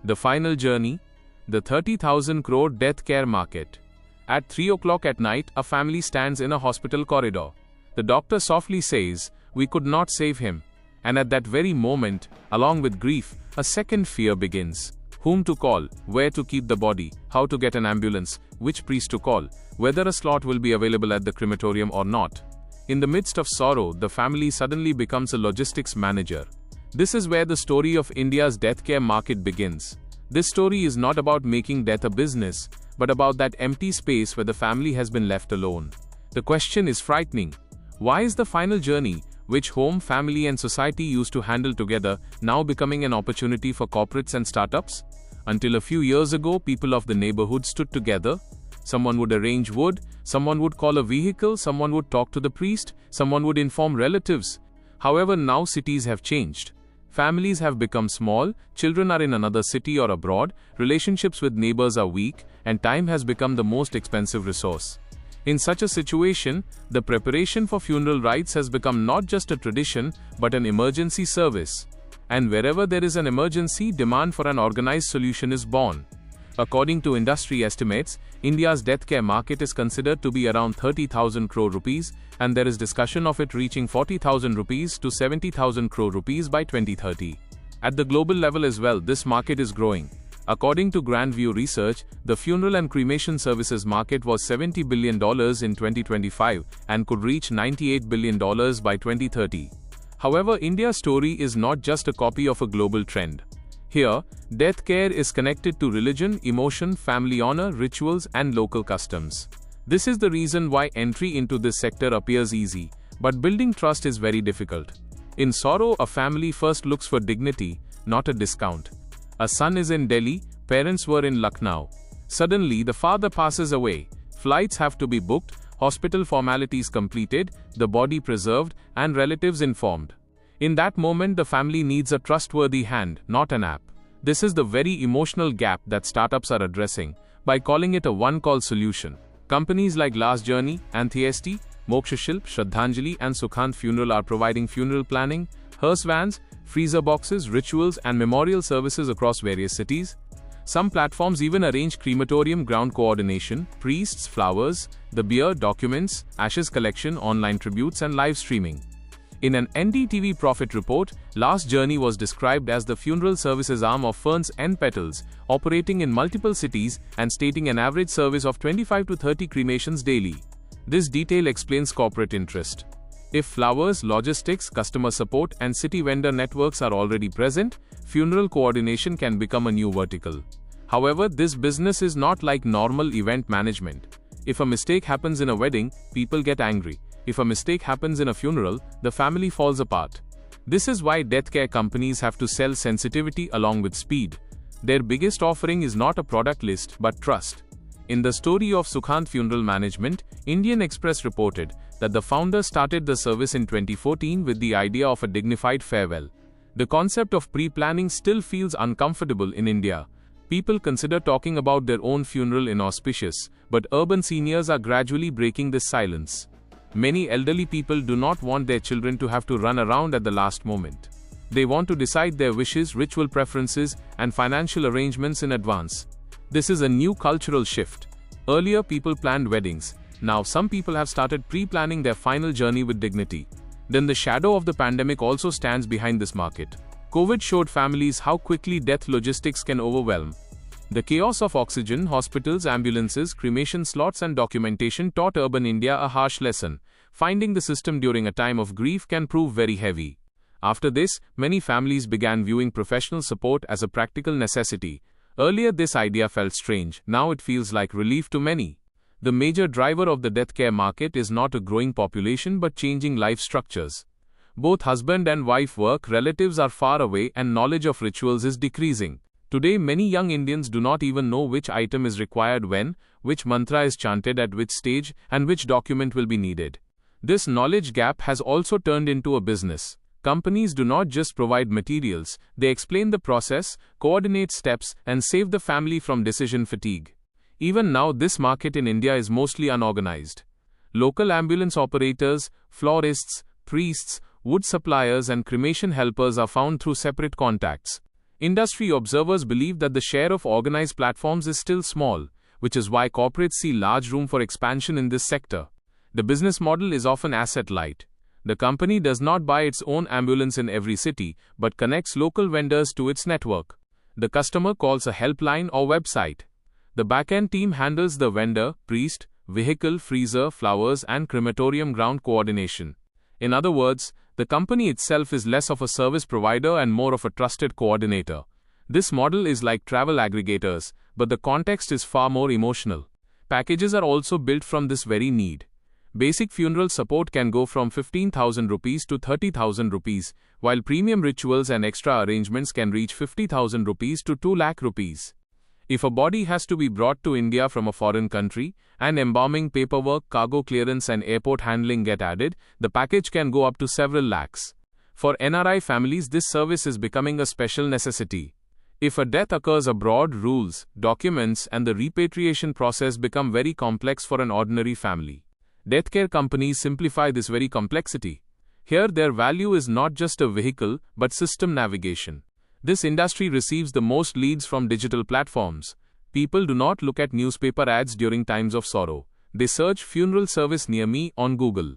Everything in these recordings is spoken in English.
The final journey, the 30,000 crore death care market. At 3 o'clock at night, a family stands in a hospital corridor. The doctor softly says, "We could not save him." And at that very moment, along with grief, a second fear begins. Whom to call, where to keep the body, how to get an ambulance, which priest to call, whether a slot will be available at the crematorium or not. In the midst of sorrow, the family suddenly becomes a logistics manager. This is where the story of India's death care market begins. This story is not about making death a business, but about that empty space where the family has been left alone. The question is frightening. Why is the final journey, which home, family and society used to handle together, now becoming an opportunity for corporates and startups? Until a few years ago, people of the neighborhood stood together. Someone would arrange wood, someone would call a vehicle, someone would talk to the priest, someone would inform relatives. However, now cities have changed. Families have become small, children are in another city or abroad, relationships with neighbors are weak, and time has become the most expensive resource. In such a situation, the preparation for funeral rites has become not just a tradition, but an emergency service. And wherever there is an emergency, demand for an organized solution is born. According to industry estimates, India's death care market is considered to be around 30,000 crore rupees, and there is discussion of it reaching 40,000 rupees to 70,000 crore rupees by 2030. At the global level as well, this market is growing. According to Grand View Research, the funeral and cremation services market was $70 billion in 2025 and could reach $98 billion by 2030. However, India's story is not just a copy of a global trend. Here, death care is connected to religion, emotion, family honor, rituals, and local customs. This is the reason why entry into this sector appears easy, but building trust is very difficult. In sorrow, a family first looks for dignity, not a discount. A son is in Delhi, parents were in Lucknow. Suddenly, the father passes away. Flights have to be booked, hospital formalities completed, the body preserved, and relatives informed. In that moment, the family needs a trustworthy hand, not an app. This is the very emotional gap that startups are addressing by calling it a one-call solution. Companies like 𝐟𝐨𝐥𝐿, 𝐼, 𝐿𝐿, and Sukhant Funeral are providing funeral planning, hearse vans, freezer boxes, rituals, and memorial services across various cities. Some platforms even arrange crematorium ground coordination, priests, flowers, the beer, documents, ashes collection, online tributes, and live streaming. In an NDTV profit report, 𝐼 was described as the funeral services arm of Ferns and Petals, operating in multiple cities and stating an average service of 25 to 30 cremations daily. This detail explains corporate interest. If flowers, logistics, customer support, and city vendor networks are already present, funeral coordination can become a new vertical. However, this business is not like normal event management. If a mistake happens in a wedding, people get angry. If a mistake happens in a funeral, the family falls apart. This is why death care companies have to sell sensitivity along with speed. Their biggest offering is not a product list, but trust. In the story of Sukhant Funeral Management, Indian Express reported that the founder started the service in 2014 with the idea of a dignified farewell. The concept of pre-planning still feels uncomfortable in India. People consider talking about their own funeral inauspicious, but urban seniors are gradually breaking this silence. Many elderly people do not want their children to have to run around at the last moment. They want to decide their wishes, ritual preferences, and financial arrangements in advance. This is a new cultural shift. Earlier, people planned weddings. Now, some people have started pre-planning their final journey with dignity. Then the shadow of the pandemic also stands behind this market. COVID showed families how quickly death logistics can overwhelm. The chaos of oxygen, hospitals, ambulances, cremation slots, and documentation taught urban India a harsh lesson. Finding the system during a time of grief can prove very heavy. After this, many families began viewing professional support as a practical necessity. Earlier, this idea felt strange. Now it feels like relief to many. The major driver of the death care market is not a growing population but changing life structures. Both husband and wife work, relatives are far away, and knowledge of rituals is decreasing. Today, many young Indians do not even know which item is required when, which mantra is chanted at which stage, and which document will be needed. This knowledge gap has also turned into a business. Companies do not just provide materials, they explain the process, coordinate steps, and save the family from decision fatigue. Even now, this market in India is mostly unorganized. Local ambulance operators, florists, priests, wood suppliers, and cremation helpers are found through separate contacts. Industry observers believe that the share of organized platforms is still small, which is why corporates see large room for expansion in this sector. The business model is often asset-light. The company does not buy its own ambulance in every city, but connects local vendors to its network. The customer calls a helpline or website. The back-end team handles the vendor, priest, vehicle, freezer, flowers, and crematorium ground coordination. In other words, the company itself is less of a service provider and more of a trusted coordinator. This model is like travel aggregators, but the context is far more emotional. Packages are also built from this very need. Basic funeral support can go from 15,000 rupees to 30,000 rupees, while premium rituals and extra arrangements can reach 50,000 rupees to 2 lakh rupees. If a body has to be brought to India from a foreign country, and embalming paperwork, cargo clearance and airport handling get added, the package can go up to several lakhs. For NRI families, this service is becoming a special necessity. If a death occurs abroad, rules, documents, and the repatriation process become very complex for an ordinary family. Death care companies simplify this very complexity. Here, their value is not just a vehicle, but system navigation. This industry receives the most leads from digital platforms. People do not look at newspaper ads during times of sorrow. They search funeral service near me on Google.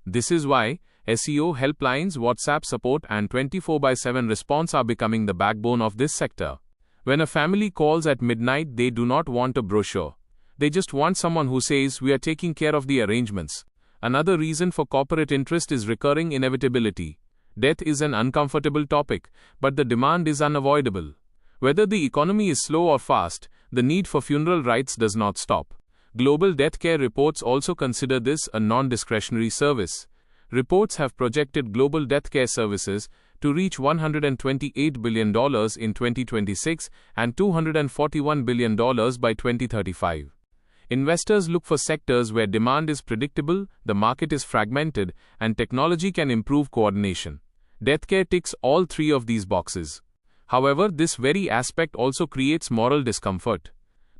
This is why SEO helplines, WhatsApp support, and 24/7 response are becoming the backbone of this sector. When a family calls at midnight, they do not want a brochure. They just want someone who says, "We are taking care of the arrangements." Another reason for corporate interest is recurring inevitability. Death is an uncomfortable topic, but the demand is unavoidable. Whether the economy is slow or fast, the need for funeral rites does not stop. Global death care reports also consider this a non-discretionary service. Reports have projected global death care services to reach $128 billion in 2026 and $241 billion by 2035. Investors look for sectors where demand is predictable, the market is fragmented, and technology can improve coordination. Death care ticks all three of these boxes. However, this very aspect also creates moral discomfort.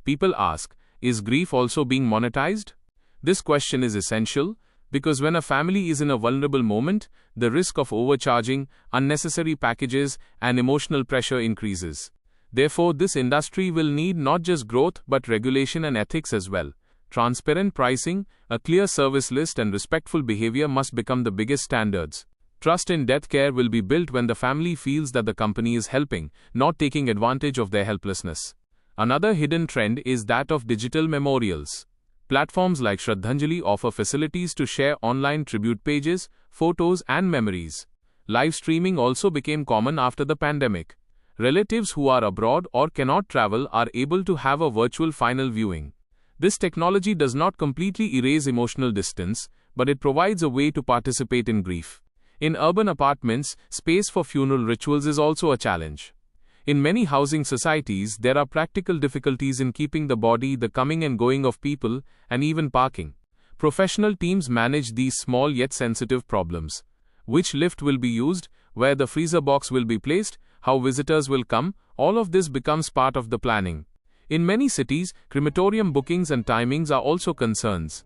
People ask, is grief also being monetized? This question is essential, because when a family is in a vulnerable moment, the risk of overcharging, unnecessary packages, and emotional pressure increases. Therefore, this industry will need not just growth but regulation and ethics as well. Transparent pricing, a clear service list, and respectful behavior must become the biggest standards. Trust in death care will be built when the family feels that the company is helping, not taking advantage of their helplessness. Another hidden trend is that of digital memorials. Platforms like 𝐟𝐨𝐥𝐿 offer facilities to share online tribute pages, photos, and memories. Live streaming also became common after the pandemic. Relatives who are abroad or cannot travel are able to have a virtual final viewing. This technology does not completely erase emotional distance, but it provides a way to participate in grief. In urban apartments, space for funeral rituals is also a challenge. In many housing societies, there are practical difficulties in keeping the body, the coming and going of people, and even parking. Professional teams manage these small yet sensitive problems. Which lift will be used, where the freezer box will be placed, how visitors will come, all of this becomes part of the planning. In many cities, crematorium bookings and timings are also concerns.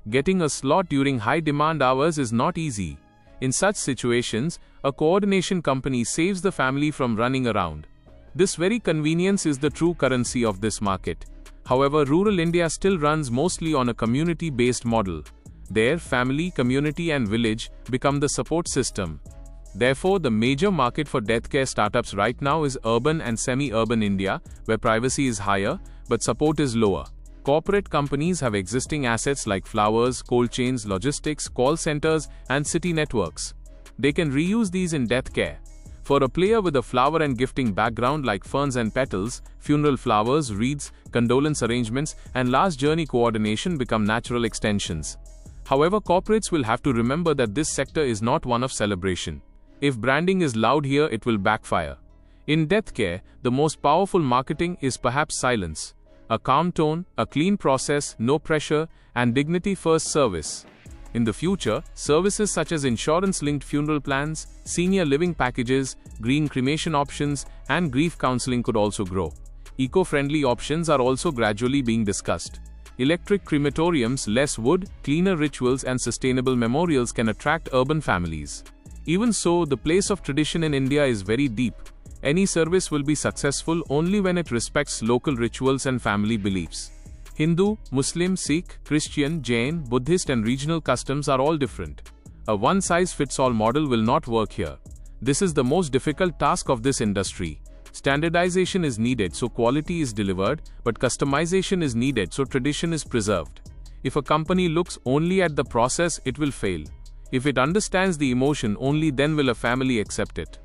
Getting a slot during high demand hours is not easy. In such situations, a coordination company saves the family from running around. This very convenience is the true currency of this market. However, rural India still runs mostly on a community-based model. There, family, community, and village become the support system. Therefore, the major market for death care startups right now is urban and semi-urban India, where privacy is higher, but support is lower. Corporate companies have existing assets like flowers, cold chains, logistics, call centers, and city networks. They can reuse these in death care. For a player with a flower and gifting background like ferns and petals, funeral flowers, wreaths, condolence arrangements, and last journey coordination become natural extensions. However, corporates will have to remember that this sector is not one of celebration. If branding is loud here, it will backfire. In death care, the most powerful marketing is perhaps silence. A calm tone, a clean process, no pressure, and dignity-first service. In the future, services such as insurance-linked funeral plans, senior living packages, green cremation options, and grief counseling could also grow. Eco-friendly options are also gradually being discussed. Electric crematoriums, less wood, cleaner rituals, and sustainable memorials can attract urban families. Even so, the place of tradition in India is very deep. Any service will be successful only when it respects local rituals and family beliefs. Hindu, Muslim, Sikh, Christian, Jain, Buddhist and regional customs are all different. A one-size-fits-all model will not work here. This is the most difficult task of this industry. Standardization is needed so quality is delivered, but customization is needed so tradition is preserved. If a company looks only at the process, it will fail. If it understands the emotion, only then will a family accept it.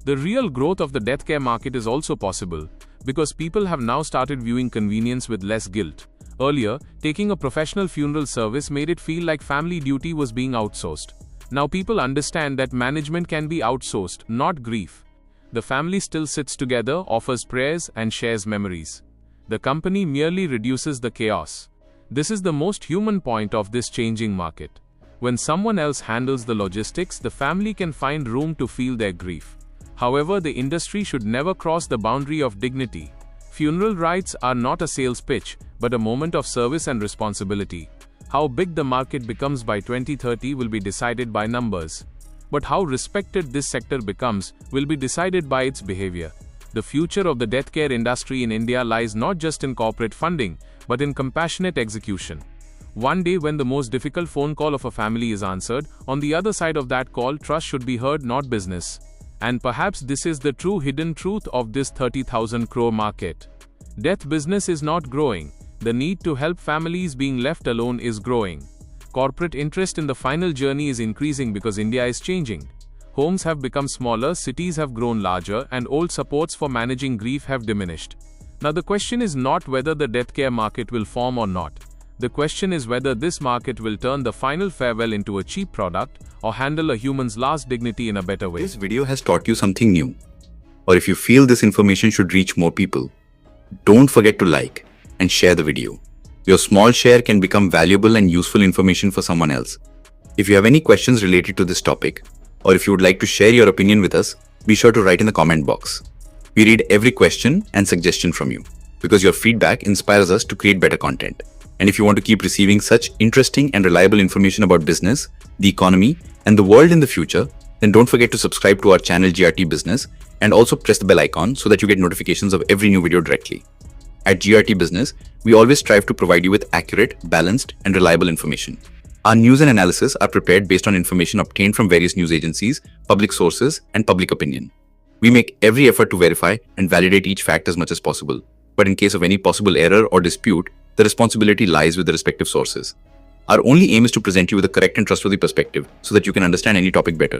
The real growth of the death care market is also possible, because people have now started viewing convenience with less guilt. Earlier, taking a professional funeral service made it feel like family duty was being outsourced. Now people understand that management can be outsourced, not grief. The family still sits together, offers prayers, and shares memories. The company merely reduces the chaos. This is the most human point of this changing market. When someone else handles the logistics, the family can find room to feel their grief. However, the industry should never cross the boundary of dignity. Funeral rites are not a sales pitch, but a moment of service and responsibility. How big the market becomes by 2030 will be decided by numbers. But how respected this sector becomes will be decided by its behavior. The future of the death care industry in India lies not just in corporate funding, but in compassionate execution. One day when the most difficult phone call of a family is answered, on the other side of that call, trust should be heard, not business. And perhaps this is the true hidden truth of this 30,000 crore market. Death business is not growing. The need to help families being left alone is growing. Corporate interest in the final journey is increasing because India is changing. Homes have become smaller, cities have grown larger, and old supports for managing grief have diminished. Now the question is not whether the death care market will form or not. The question is whether this market will turn the final farewell into a cheap product or handle a human's last dignity in a better way. This video has taught you something new. Or if you feel this information should reach more people, don't forget to like and share the video. Your small share can become valuable and useful information for someone else. If you have any questions related to this topic, or if you would like to share your opinion with us, be sure to write in the comment box. We read every question and suggestion from you, because your feedback inspires us to create better content. And if you want to keep receiving such interesting and reliable information about business, the economy, and the world in the future, then don't forget to subscribe to our channel GRT Business and also press the bell icon so that you get notifications of every new video directly. At GRT Business, we always strive to provide you with accurate, balanced, and reliable information. Our news and analysis are prepared based on information obtained from various news agencies, public sources, and public opinion. We make every effort to verify and validate each fact as much as possible, but in case of any possible error or dispute, the responsibility lies with the respective sources. Our only aim is to present you with a correct and trustworthy perspective so that you can understand any topic better.